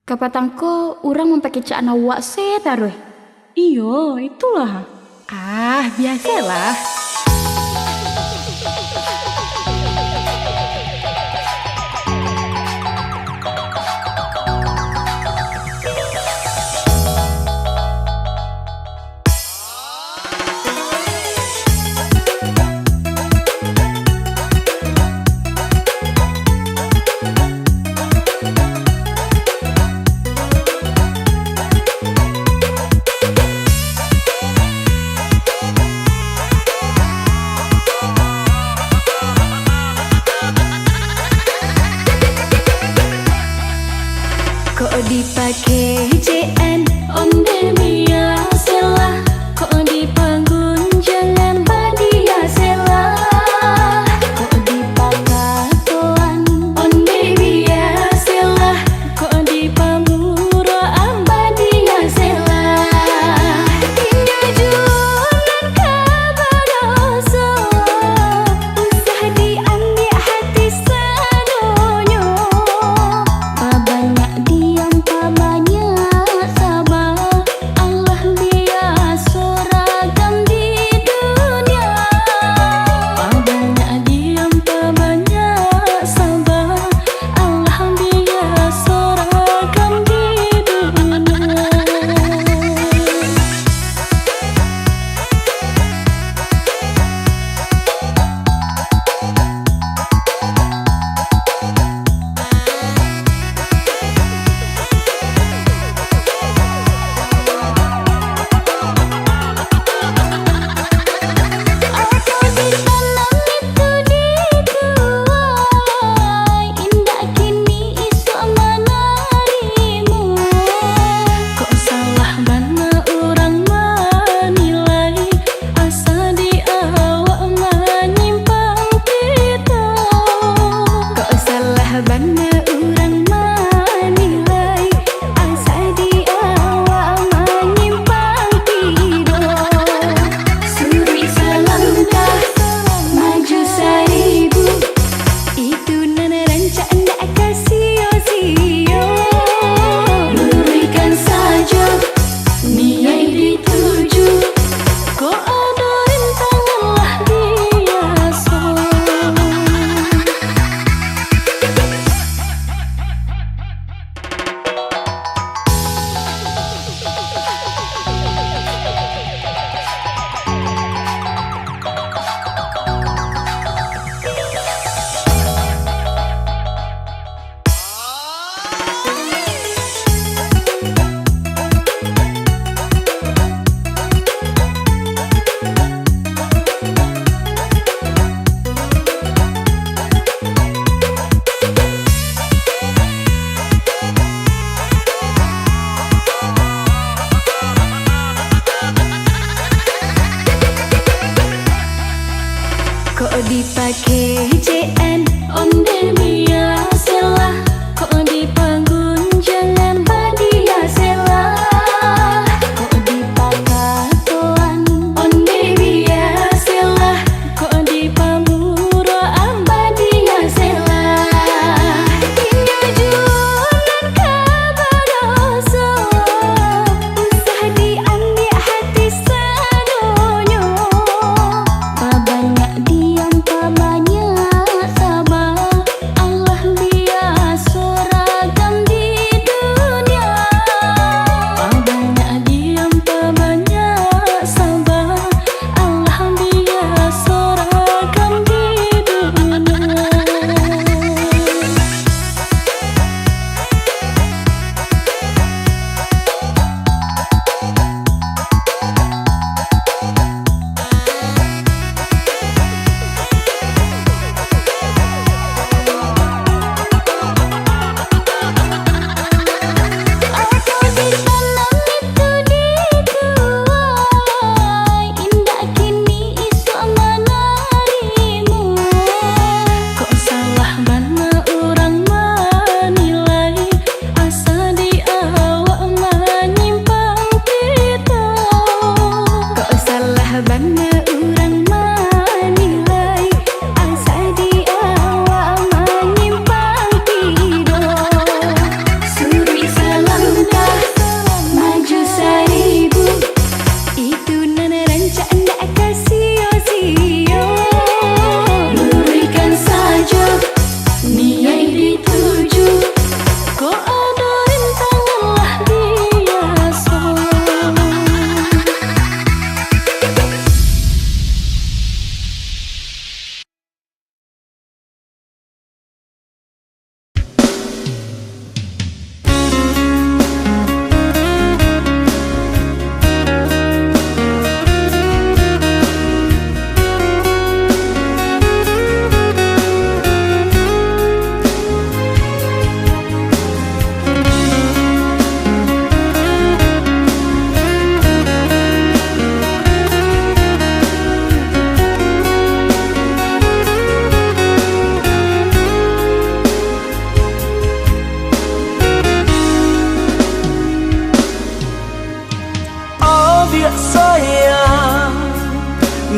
Kapatangko urang mempakecaan awak se taruh. Iyo, itulah. Ah, biasalah. Kok dipakai JN onde biasalah. Kok dibangun jangan badia selah. Kok dipakai tuan onde biasalah. Kok dipamuro ambadia selah. Inga jualan kabadoso usah diambil hati sadonyo. Banyak diam banyak sabar. Allah dia seragam di dunia. Banyak diam banyak sabar. Allah dia seragam di dunia. Kok dipakai JN onde biasalah. Kok dibangun jangan badia selah. Kok dipakai tuan onde biasalah. Kok dipamuro ambadia selah. Inga jualan kabadoso usah diambil hati sadonyo. Banyak diam banyak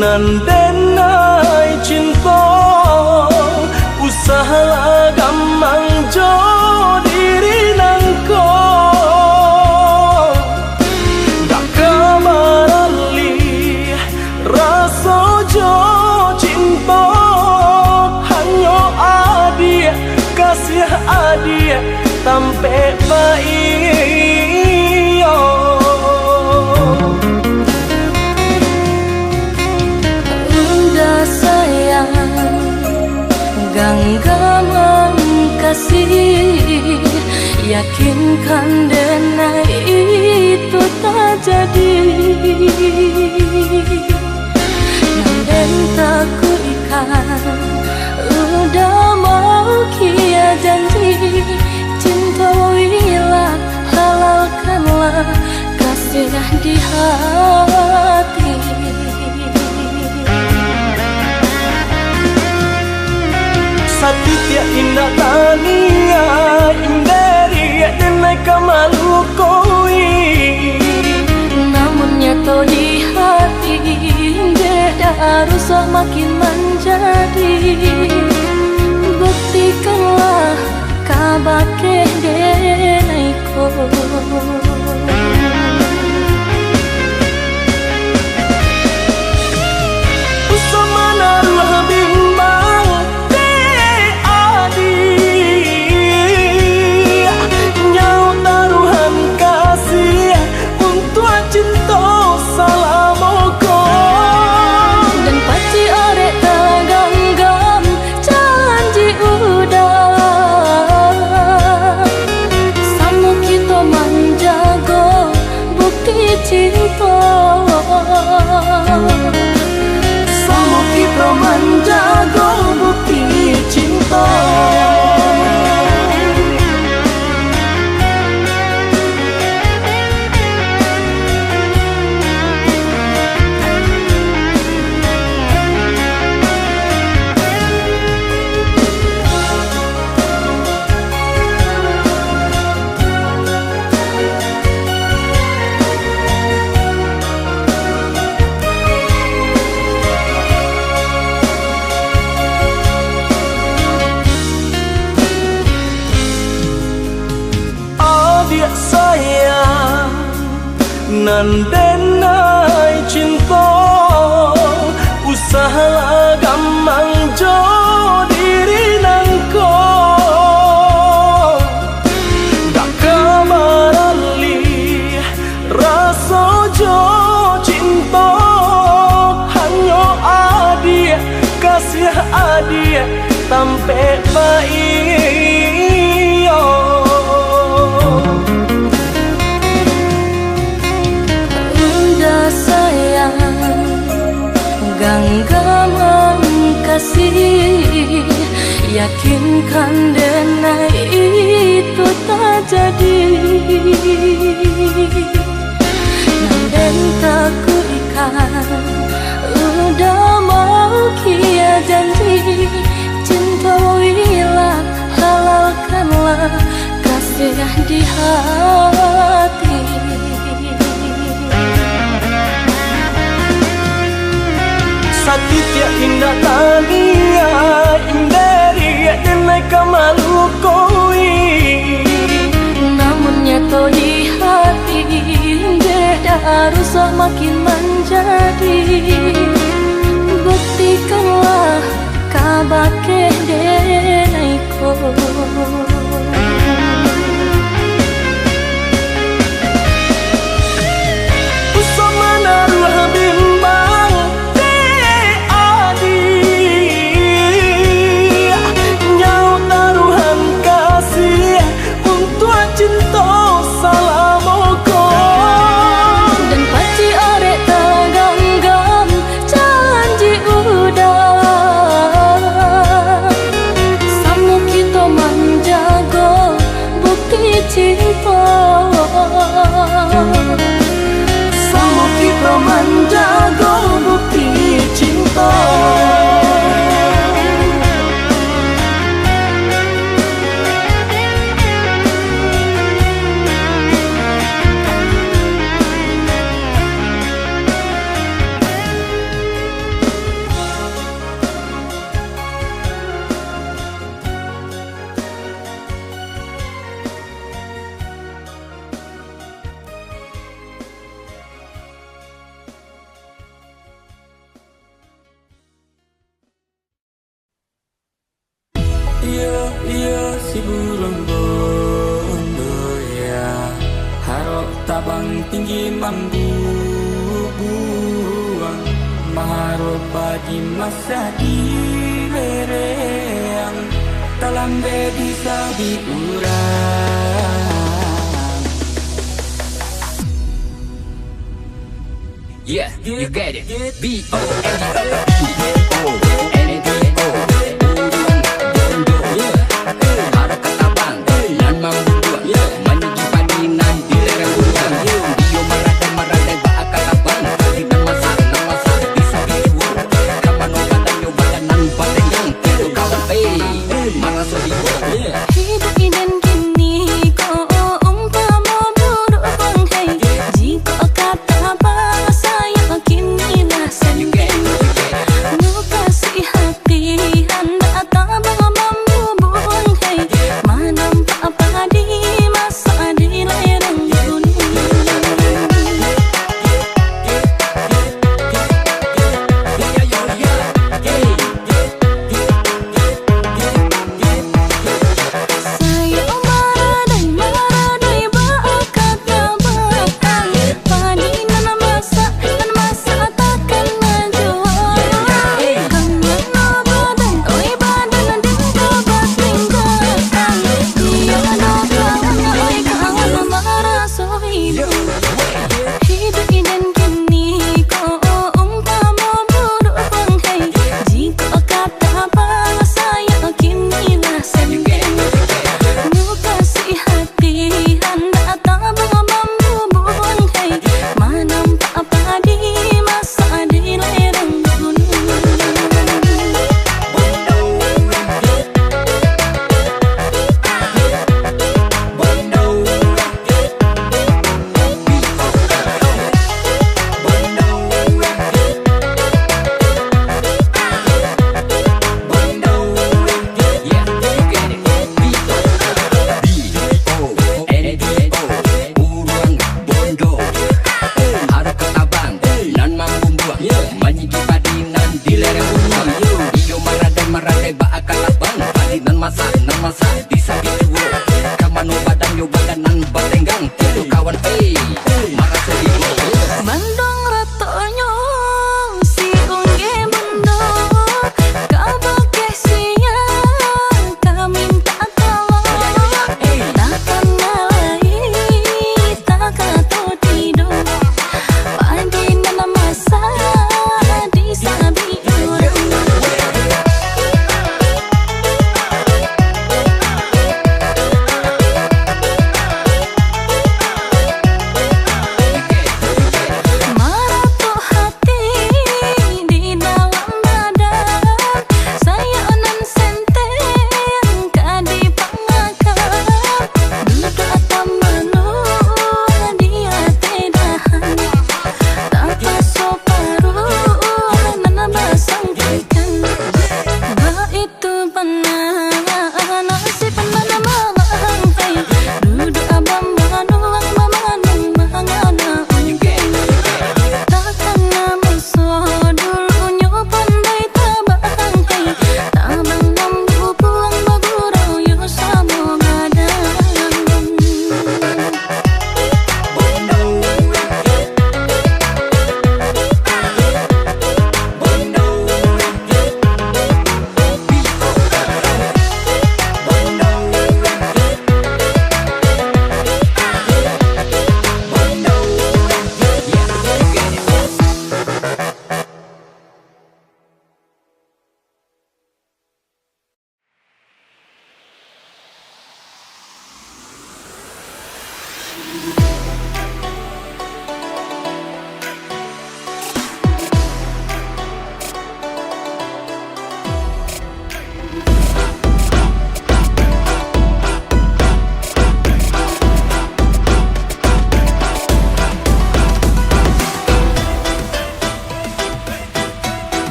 nan denai cinta usaha gamang jo diri nangko dak kamarali rasa jo cinta hanya adia kasih adia sampai baik udah sayang genggaman kasih yakinkan denai itu tak jadi dan tak ku ikan udah mau kia janji cinta wilah halalkanlah kasih di hati Satya indah tania inderi denai kamalu koi namun nyata di hati beda harus makin menjadi buktikanlah kabake denaiko usama naruh bimbang de adi nyau taruhan kasih untuk cinta salamoko dan paci orek taganggam janji udah samu kita menjaga bukti cinta samu kita menjaga bukti cinta adik sayang nan denai cinta usaha gamang jo diri nangko dak kamarali rasa jo cinta hanya adia kasih adia sampai baik udah sayang genggaman kasih yakinkan denai itu tak jadi dan tak ku ikan udah mau kia janji cinta wilah halalkanlah kasih di hati Satya indah tania inderi denai kamalu koi namun nyata di hati beda harus makin menjadi buktikanlah kabake denaiko usama naruh bimbang de adi nyau taruhan kasih untuk cinta salamoko dan paci orek Iya si burung bondo ya, harok tabang tinggi mambu buang, maharap bagi masa di lereang, talambe bisa diurang. Yeah, you get it. B-O-N-D-O. Harap ketabang nan membuat menyuji padinan di lereng gunung. Dio marade bakal abang kita masak bisa dijual. Kapan obat dan badan nan batengang itu kawan marah sodibo. Hidup dan kini kau umpama buruk bangkai. Jika kata bahasa yang kinilah sendiri. Nu kasih hati anda tak mampu bangkai. Menampak padi masa di lereng gunung. Saya maradai bakat tabang. Padi nan masa takkan menjual. Kangen badan oi badan dan kabat tinggal. Dia kawan oi kawan marah so hidup. Hidup dan kini kau umpama buruk bangkai. Jika kata bahasa yang kinilah sendiri. Nu kasih hati anda tak mampu bangkai. Menampak padi masa di lereng gunung. Masak bisa dijual. Kaman badan yo badan nan batenggang tiadu kawan marah sodibo. Bandung ratonyo si ungge mundo. Kau pakai sia kau minta tolong. Takkan nalai takkan tidur. Pagi nama masa di sabi orang.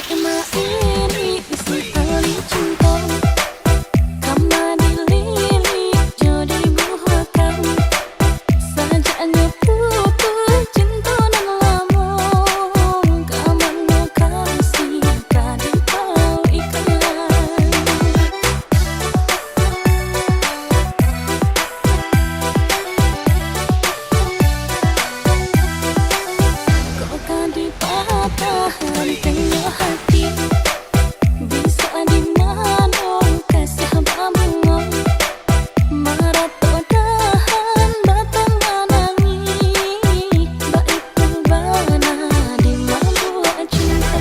ini isi tali cinta. Kama dililit jadi buahkan. Sajaknya pupu cinta nan lama. Kama no kasih kadipau iklan. Kau kadipatah rantainya hati. Bisa di mana kasih bambang. Marato dahan batang manangi. Baik terbana di mabuk cinta.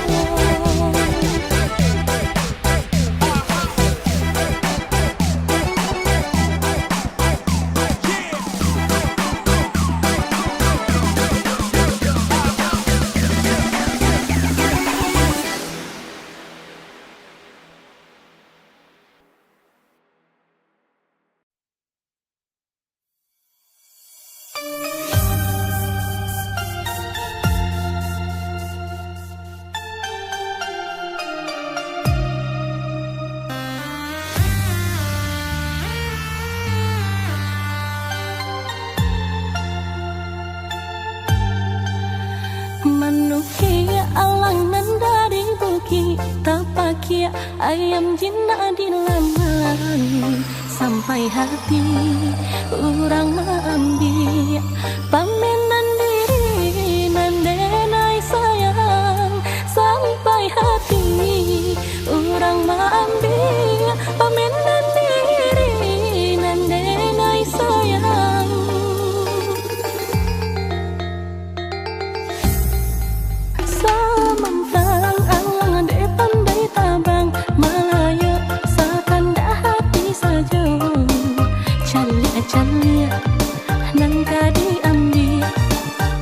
Manusia alang nan dari bukit tapakia ayam jinak di laman sampai hati orang mengambil pamenan diri nan denai sayang sampai hati orang mengambil pamenan diri nan denai sayang. Samantang alang de pandai tabang Malaya seakan dah hati saja. Calia nangka diambil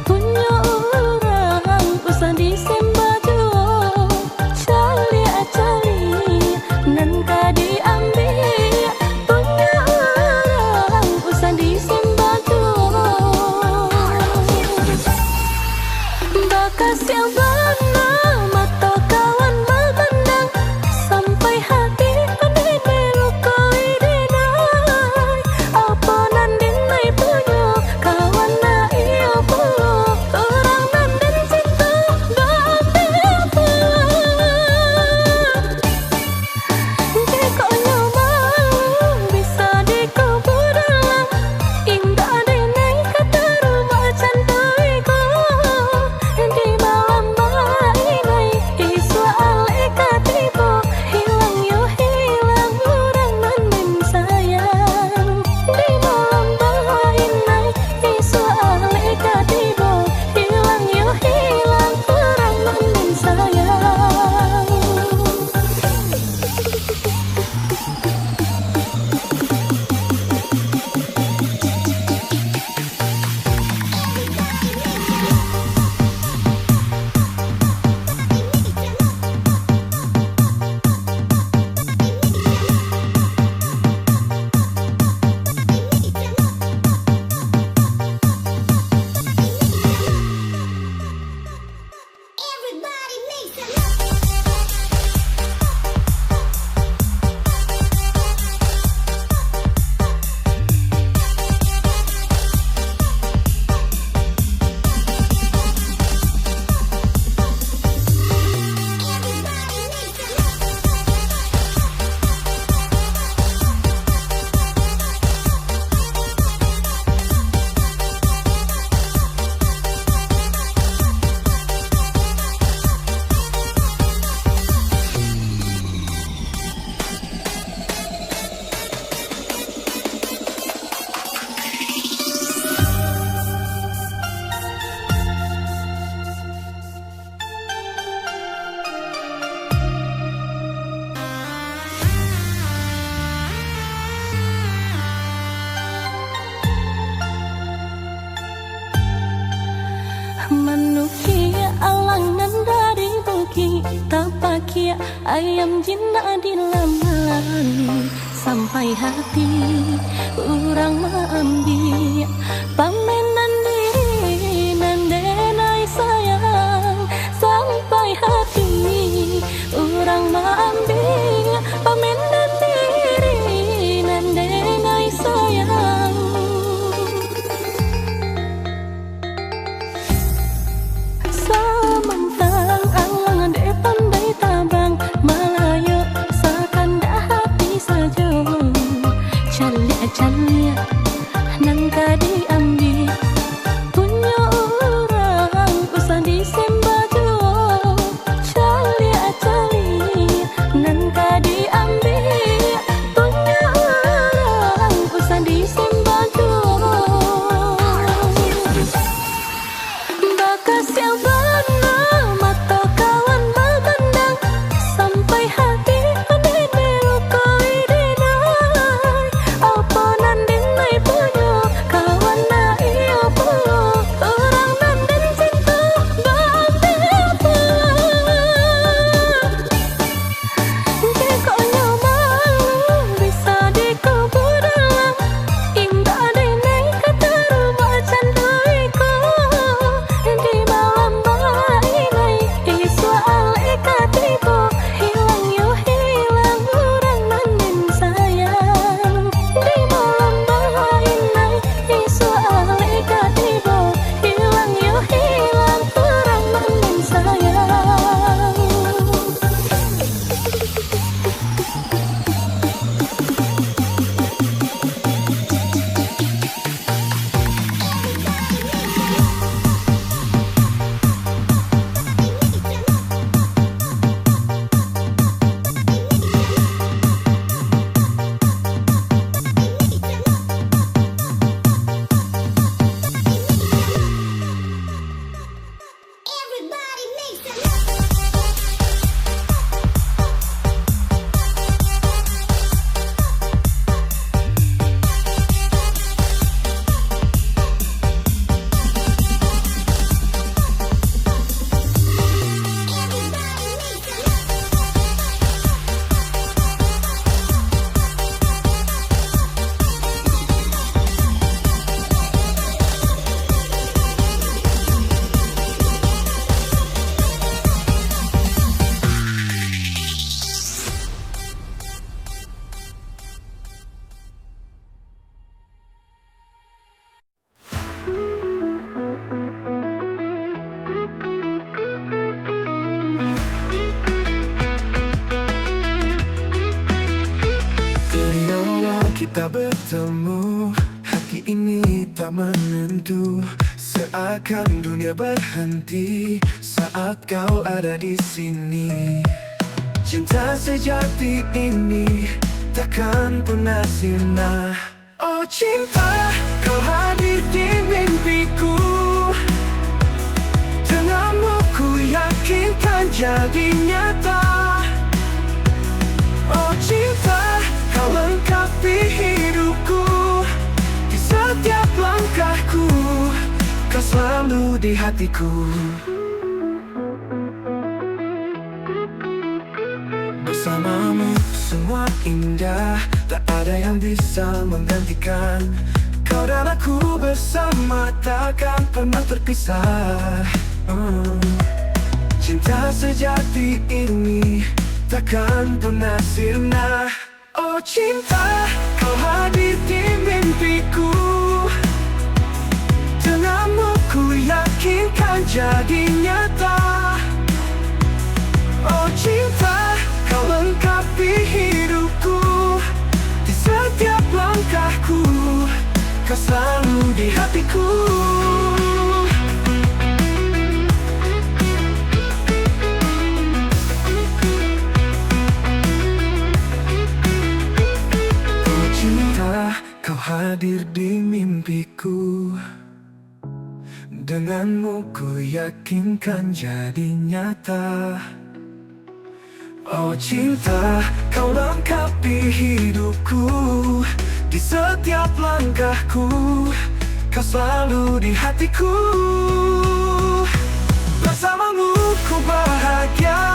punya orang usah disembaju. Calia nangka diambil punya orang usah disembaju. Bakas yang benar mata kawan memandang sampai hati pandai melukai denai. Apa nan denai punya kawan na ia pula orang nan den cinta gambil pula. Jika nyaman bisa dikubur dalam indah denai kata rumah cantai ko. Di malam bainai isu aleka tiba hilang yo hilang orang nan sayang. Di malam bainai isu aleka tiba hilang yo hilang orang nan sayang. Everybody make some Manusia alang nan dari bukit tapakia ayam jinak di laman sampai hati orang mengambil pamenan diri nan denai sayang sampai hati kita bertemu, hati ini tak menentu. Seakan dunia berhenti saat kau ada di sini. Cinta sejati ini takkan pernah sirna. Oh cinta, kau hadir di mimpiku. Denganmu ku yakinkan jadi nyata. Oh cinta, kau lengkapi hidupku. Di setiap langkahku, kau selalu di hatiku. Bersamamu semua indah, tak ada yang bisa menggantikan. Kau dan aku bersama takkan pernah terpisah. Cinta sejati ini takkan pernah sirna. Oh cinta, kau hadir di mimpiku. Denganmu ku yakinkan jadi nyata. Oh cinta, kau lengkapi hidupku. Di setiap langkahku, kau selalu di hatiku. Oh cinta, kau hadir di mimpiku. Denganmu ku yakinkan jadi nyata. Oh cinta, kau lengkapi hidupku. Di setiap langkahku, kau selalu di hatiku. Bersamamu ku bahagia.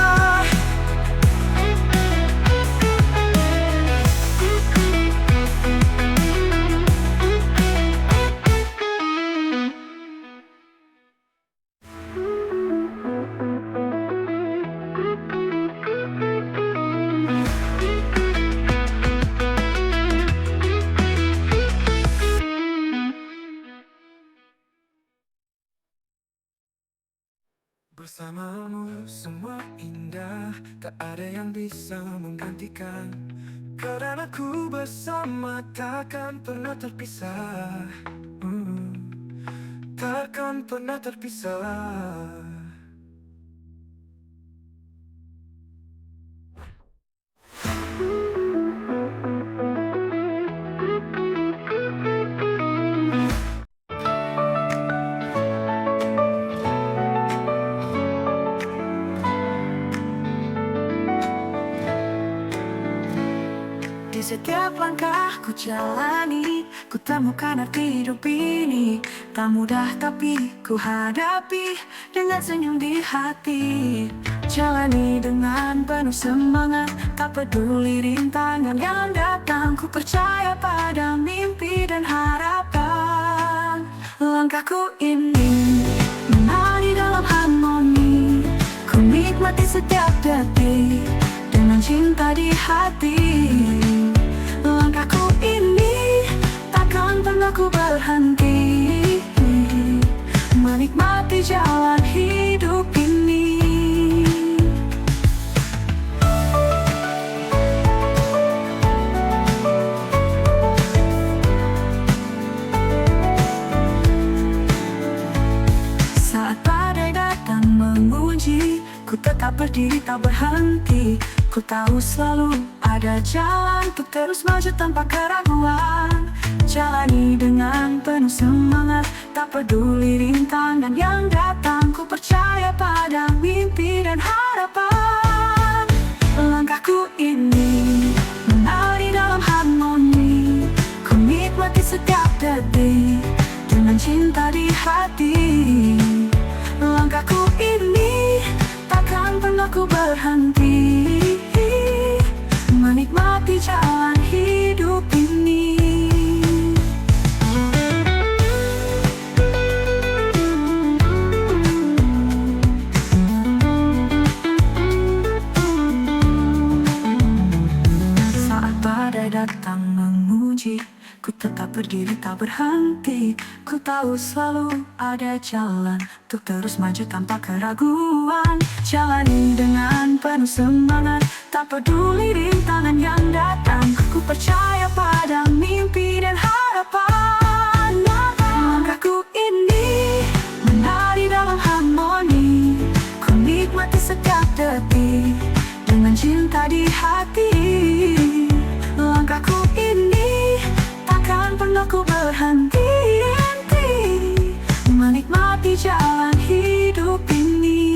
Bersamamu semua indah, tak ada yang bisa menggantikan. Kau dan aku bersama takkan pernah terpisah. Takkan pernah terpisah. Di setiap langkah ku jalani, ku temukan arti hidup ini. Tak mudah tapi ku hadapi dengan senyum di hati. Jalani dengan penuh semangat, tak peduli rintangan yang datang. Ku percaya pada mimpi dan harapan. Langkahku ini menari dalam harmoni. Ku nikmati setiap detik dengan cinta di hati. Langkahku ini takkan pernah ku berhenti, menikmati jalan hidup ini. Saat badai datang menguji, ku tetap berdiri tak berhenti. Ku tahu selalu ada jalan untuk terus maju tanpa keraguan. Jalani dengan penuh semangat, tak peduli rintangan yang datang. Ku percaya pada mimpi dan harapan. Langkahku ini menari dalam harmoni. Ku nikmati setiap detik dengan cinta di hati. Langkahku ini takkan pernah ku berhenti, menikmati jalan hidup ini. Saat badai datang menguji, ku tetap berdiri tak berhenti. Ku tahu selalu ada jalan untuk terus maju tanpa keraguan. Jalani dengan penuh semangat, tak Tak peduli rintangan yang datang, ku percaya pada mimpi dan harapan. Langkahku ini menari dalam harmoni, ku nikmati setiap detik dengan cinta di hati. Langkahku ini takkan pernah ku berhenti menikmati jalan hidup ini.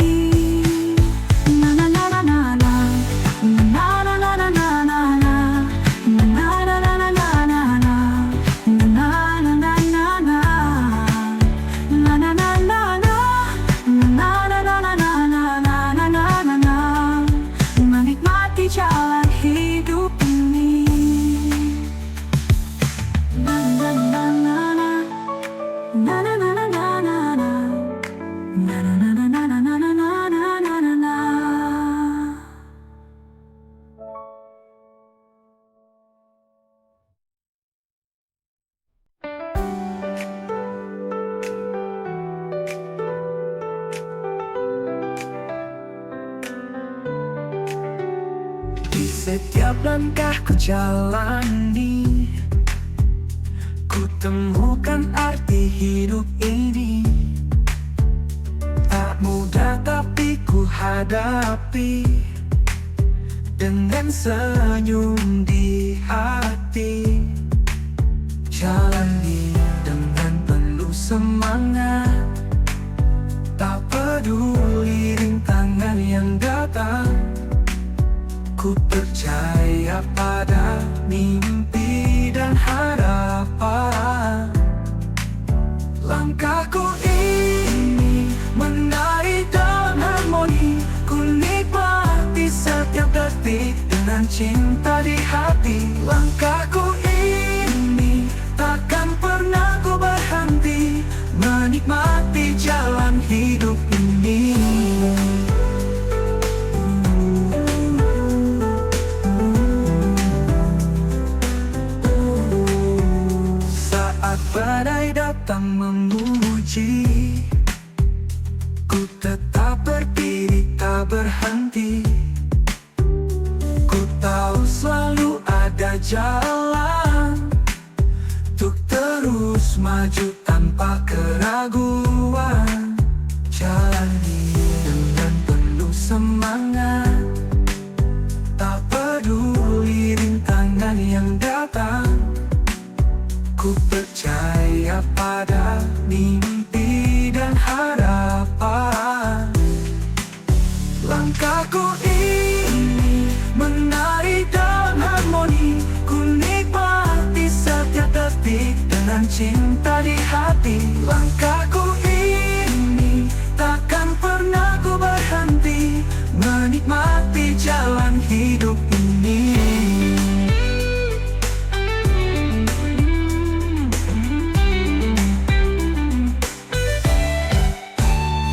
Na na na na na na, na na na na na na na, na na na na na na na, na na na na na na, na na na na na, na na na na na na na na na na, menikmati jalan hidup ini. Na na na na na, na na na na na na na, na na na na na na na na na na na. Di setiap langkah ku jalani, ku temukan arti hidup ini. Tak mudah tapi ku hadapi dengan senyum di hati. Jalani dengan penuh semangat, tak peduli rintangan yang datang. Ku percaya pada mimpi dan harapan. Langkahku ini menari dalam harmoni, ku nikmati setiap detik dengan cinta di hati. Langkahku ini takkan pernah ku berhenti menikmati jalan hidup ini. Badai datang memuji, ku tetap berdiri tak berhenti. Ku tahu selalu ada jalan untuk terus maju tanpa keraguan. Jalani dengan penuh semangat, tak peduli rintangan yang datang. Ku percaya pada mimpi dan harapan. Langkahku ini menari dalam harmoni, ku nikmati setiap detik dengan cinta di hati. Langkahku ini takkan pernah ku berhenti menikmati jalan hidup ini.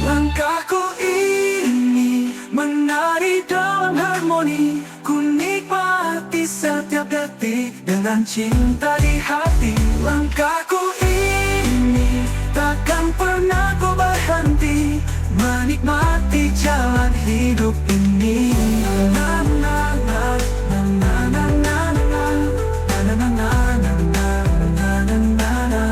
Langkahku ini menari dalam harmoni, ku nikmati setiap detik dengan cinta di hati. Langkahku ini takkan pernah ku berhenti menikmati jalan hidup ini. Na na na na na na na na, na na na na na na na na na.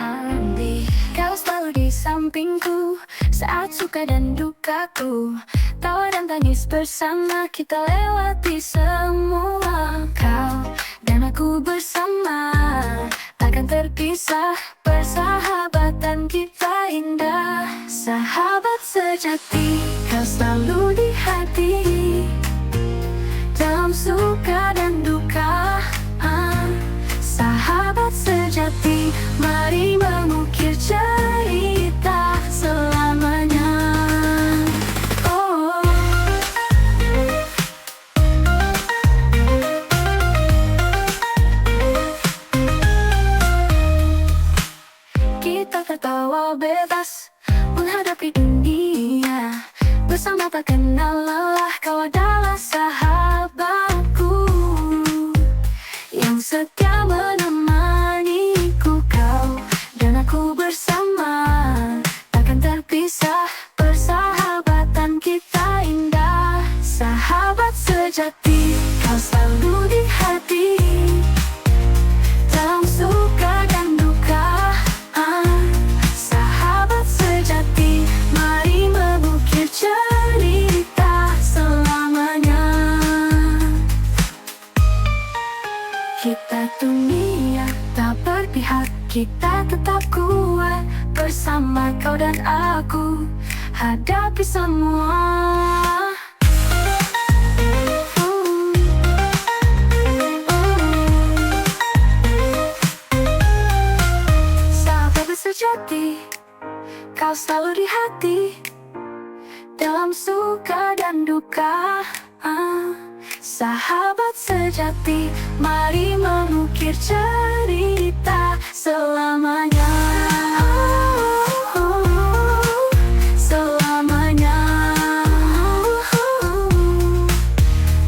Andi, kau selalu di sampingku saat suka dan dukaku. Tawa dan tangis bersama kita lewati semua. Kau dan aku bersama takkan terpisah. Persahabatan kita indah, sahabat sejati. Kau selalu di hati dalam suka dan duka. Sahabat sejati, mari mengukir cerita selamanya. Oh. sejati, kau selalu di hati. Dalam suka dan duka, sahabat sejati, mari mengukir cerita selamanya. Kita dunia tak berpihak, kita tetap kuat bersama kau dan aku, hadapi semua. Sahabat sejati, kau selalu di hati. Dalam suka dan duka, sahabat sejati, mari mengukir cerita selamanya. Selamanya.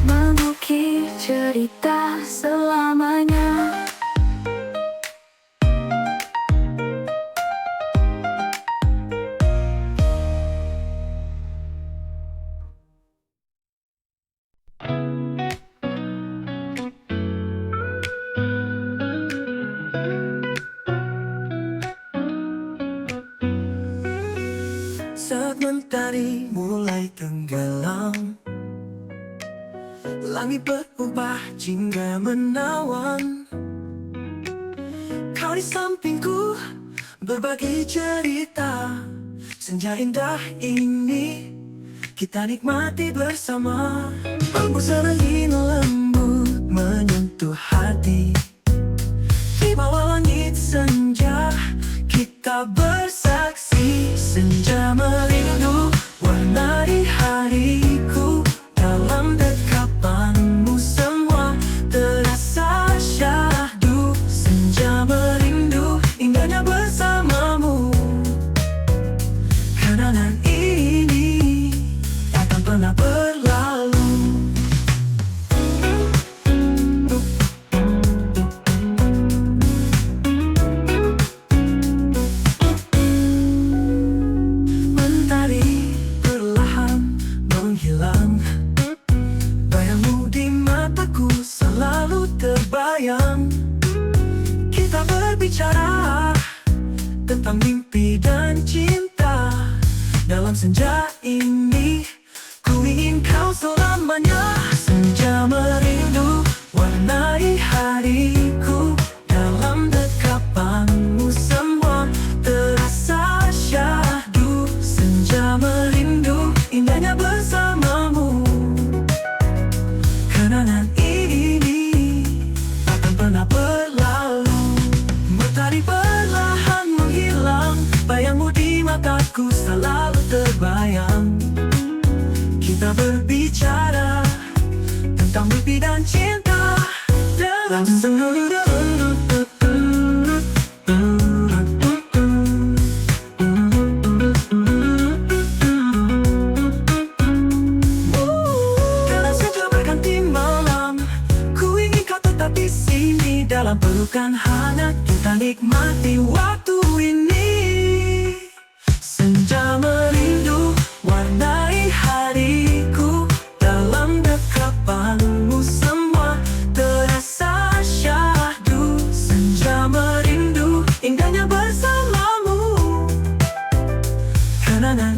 Mengukir cerita selamanya. Saat mentari mulai tenggelam, langit berubah jingga menawan. Kau di sampingku berbagi cerita. Senja indah ini kita nikmati bersama. Embusan angin lembut menyentuh hati. Di bawah langit senja kita bersaksi. Senja merindu warnai hariku. Dalam dekapanmu semua terasa syahdu. Senja merindu indahnya bersamamu. Kenangan ini takkan pernah berlalu. Mentari perlahan menghilang. Bayangmu di mataku selalu terbayang. Kita berbicara tentang mimpi dan cinta. Dalam senja ini ku ingin kau selamanya. Senja merindu warnai hariku. Dalam dekapanmu semua terasa syahdu. Senja merindu indahnya bersamamu. Kenangan ini takkan pernah berlalu. Mentari perlahan menghilang. Bayangmu di mataku selalu terbayang. Kita berbicara tentang mimpi dan cinta. Dalam dalam senja berganti malam, ku ingin kau tetap di sini. Dalam pelukan hangat kita nikmati waktu ini. Senja merindu warnai hariku. Dalam dekapanmu semua terasa syahdu. Senja merindu indahnya bersamamu. Kenangan